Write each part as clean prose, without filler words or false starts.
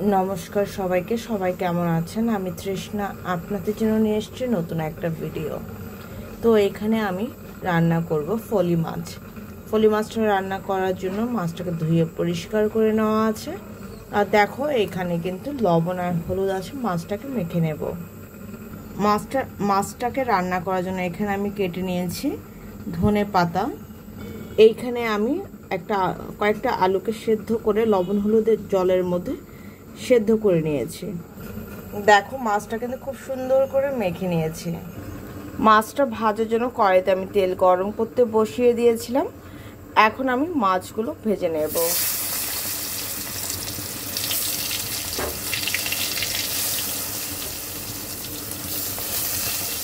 নমস্কার সবাইকে, সবাই কেমন আছেন? আমি তৃষ্ণা আপনাদের জন্য নিয়ে এসেছি নতুন একটা ভিডিও। তো এখানে আমি রান্না করব ফলি মাছ। ফলি মাছটা রান্না করার জন্য মাছটাকে ধুয়ে পরিষ্কার করে নেওয়া আছে। আর দেখো এখানে কিন্তু লবণ আর হলুদ আছে, মাছটাকে মেখে নেব। মাছটাকে রান্না করার জন্য এখানে আমি কেটে নিয়েছি ধনে পাতা। এইখানে আমি কয়েকটা আলুকে সেদ্ধ করে লবণ হলুদের জলের মধ্যে সেদ্ধ করে নিয়েছি। দেখো মাছটা কিন্তু খুব সুন্দর করে মেখে নিয়েছি। মাছটা ভাজার জন্য কড়াইতে আমি তেল গরম করতে বসিয়ে দিয়েছিলাম। এখন আমি মাছগুলো ভেজে নেব।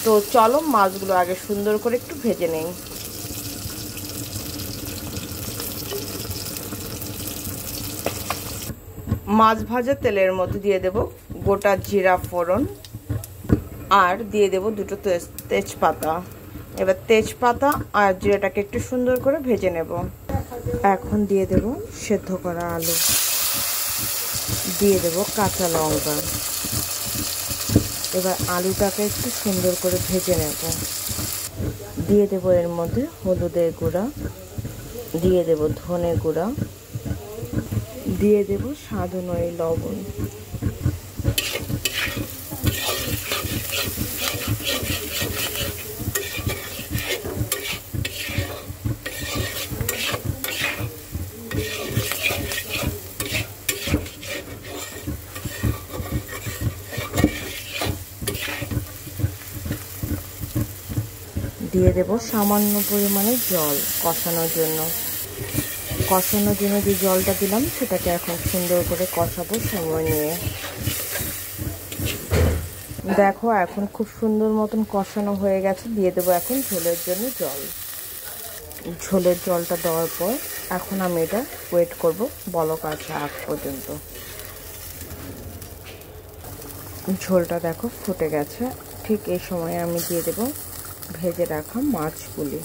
তো চলো মাছগুলো আগে সুন্দর করে একটু ভেজে নেই। মাছ ভাজা তেলের মধ্যে দিয়ে দেব গোটা জিরা ফোড়ন আর দিয়ে দেব দুটো তেজপাতা। এবার তেজপাতা আর জিরাটাকে একটু সুন্দর করে ভেজে নেব। এখন দিয়ে দেব সেদ্ধ করা আলু, দিয়ে দেব কাঁচা লঙ্কা। এবার আলুটাকে একটু সুন্দর করে ভেজে নেব। দিয়ে দেব এর মধ্যে হলুদের গুঁড়া, দিয়ে দেব ধনে গুঁড়া, দিয়ে দেব স্বাদ অনুযায়ী লবণ। দিয়ে দেব সামান্য পরিমাণে জল কষানোর জন্য। যে জলটা দিলাম সেটাকে এখন সুন্দর করে কষাবো সময় নিয়ে। দেখো এখন খুব সুন্দর মতন কষানো হয়ে গেছে। দিয়ে দেবো এখন ঝোলের জন্য জল। ঝোলের জলটা দেওয়ার পর এখন আমি এটা ওয়েট করব বলক আসা আগ পর্যন্ত। ঝোলটা দেখো ফুটে গেছে। ঠিক এই সময় আমি দিয়ে দেব ভেজে রাখা মাছগুলি।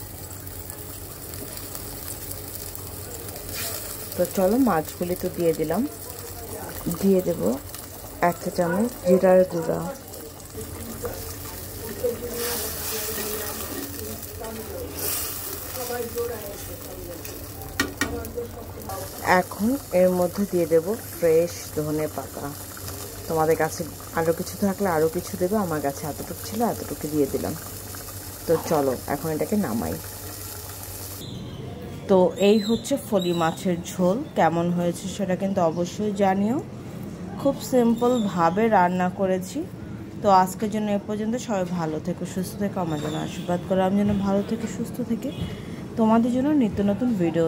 তো চলো মাছগুলি তো দিয়ে দিলাম। দিয়ে দেব 1 চা চামচ জিরার গুঁড়া, এখন এর মধ্যে দিয়ে দেব ফ্রেশ ধনে পাতা। তোমাদের কাছে আরও কিছু থাকলে আরও কিছু দেবে, আমার কাছে এতটুকু ছিল এতটুকু দিয়ে দিলাম। তো চলো এখন এটাকে নামাই। তো এই হচ্ছে ফলি মাছের ঝোল। কেমন হয়েছে সেটা কিন্তু অবশ্যই জানিও। খুব সিম্পলভাবে রান্না করেছি। তো আজকের জন্য এ পর্যন্ত। সবাই ভালো থেকো, সুস্থ থেকো, আমার জন্য আশীর্বাদ করো আমি যেন ভালো থেকে সুস্থ থেকে তোমাদের জন্য নিত্য নতুন ভিডিও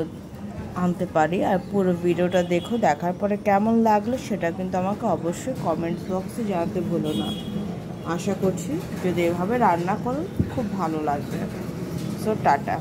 আনতে পারি। আর পুরো ভিডিওটা দেখো, দেখার পরে কেমন লাগলো সেটা কিন্তু আমাকে অবশ্যই কমেন্টস বক্সে জানাতে ভুলো না। আশা করছি যদি এভাবে রান্না করো খুব ভালো লাগবে। So tata.